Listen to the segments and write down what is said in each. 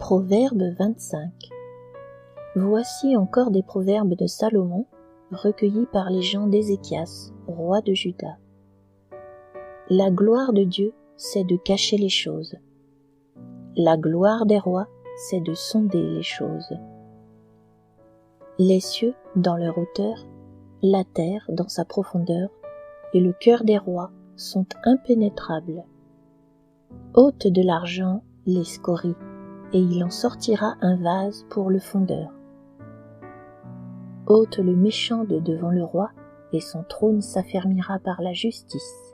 Proverbe 25. Voici encore des proverbes de Salomon, recueillis par les gens d'Ézéchias, roi de Juda. La gloire de Dieu, c'est de cacher les choses. La gloire des rois, c'est de sonder les choses. Les cieux dans leur hauteur, la terre dans sa profondeur, et le cœur des rois sont impénétrables. Ôte de l'argent les scories, et il en sortira un vase pour le fondeur. Ôte le méchant de devant le roi, et son trône s'affermira par la justice.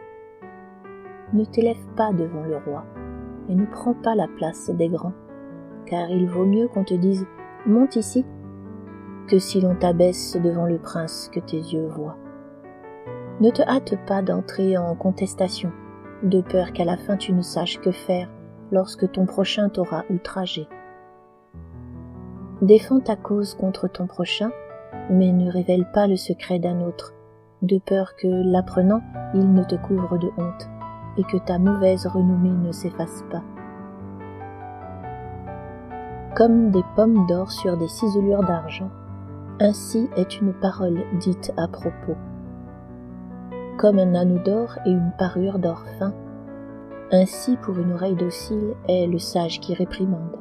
Ne t'élève pas devant le roi, et ne prends pas la place des grands, car il vaut mieux qu'on te dise « monte ici » que si l'on t'abaisse devant le prince que tes yeux voient. Ne te hâte pas d'entrer en contestation, de peur qu'à la fin tu ne saches que faire lorsque ton prochain t'aura outragé. Défends ta cause contre ton prochain, mais ne révèle pas le secret d'un autre, de peur que, l'apprenant, il ne te couvre de honte, et que ta mauvaise renommée ne s'efface pas. Comme des pommes d'or sur des ciselures d'argent, ainsi est une parole dite à propos. Comme un anneau d'or et une parure d'or fin, ainsi pour une oreille docile est le sage qui réprimande.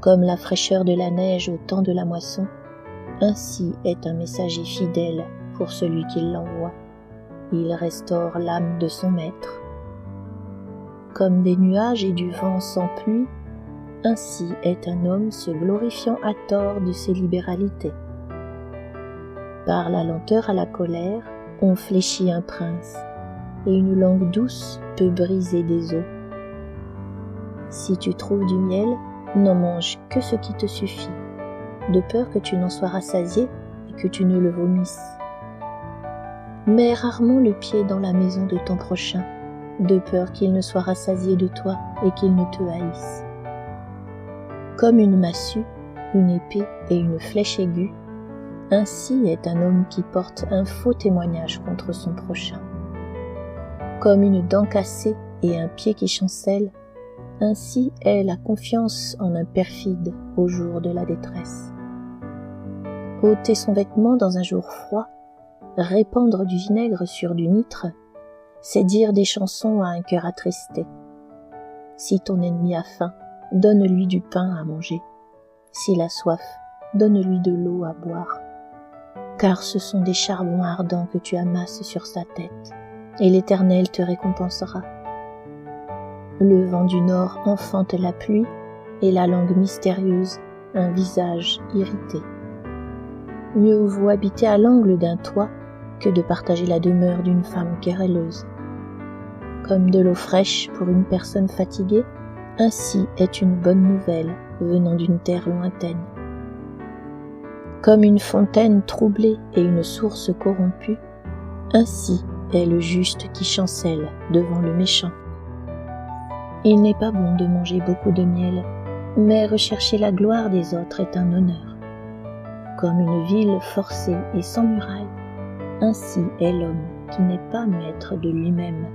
Comme la fraîcheur de la neige au temps de la moisson, ainsi est un messager fidèle pour celui qui l'envoie. Il restaure l'âme de son maître. Comme des nuages et du vent sans pluie, ainsi est un homme se glorifiant à tort de ses libéralités. Par la lenteur à la colère, on fléchit un prince, et une langue douce peut briser des os. Si tu trouves du miel, n'en mange que ce qui te suffit, de peur que tu n'en sois rassasié et que tu ne le vomisses. Mets rarement le pied dans la maison de ton prochain, de peur qu'il ne soit rassasié de toi et qu'il ne te haïsse. Comme une massue, une épée et une flèche aiguë, ainsi est un homme qui porte un faux témoignage contre son prochain. Comme une dent cassée et un pied qui chancelle, ainsi est la confiance en un perfide au jour de la détresse. Ôter son vêtement dans un jour froid, répandre du vinaigre sur du nitre, c'est dire des chansons à un cœur attristé. Si ton ennemi a faim, donne-lui du pain à manger. S'il a soif, donne-lui de l'eau à boire. Car ce sont des charbons ardents que tu amasses sur sa tête, et l'Éternel te récompensera. Le vent du nord enfante la pluie, et la langue mystérieuse un visage irrité. Mieux vaut habiter à l'angle d'un toit que de partager la demeure d'une femme querelleuse. Comme de l'eau fraîche pour une personne fatiguée, ainsi est une bonne nouvelle venant d'une terre lointaine. Comme une fontaine troublée et une source corrompue, ainsi est le juste qui chancelle devant le méchant. Il n'est pas bon de manger beaucoup de miel, mais rechercher la gloire des autres est un honneur. Comme une ville forcée et sans muraille, ainsi est l'homme qui n'est pas maître de lui-même.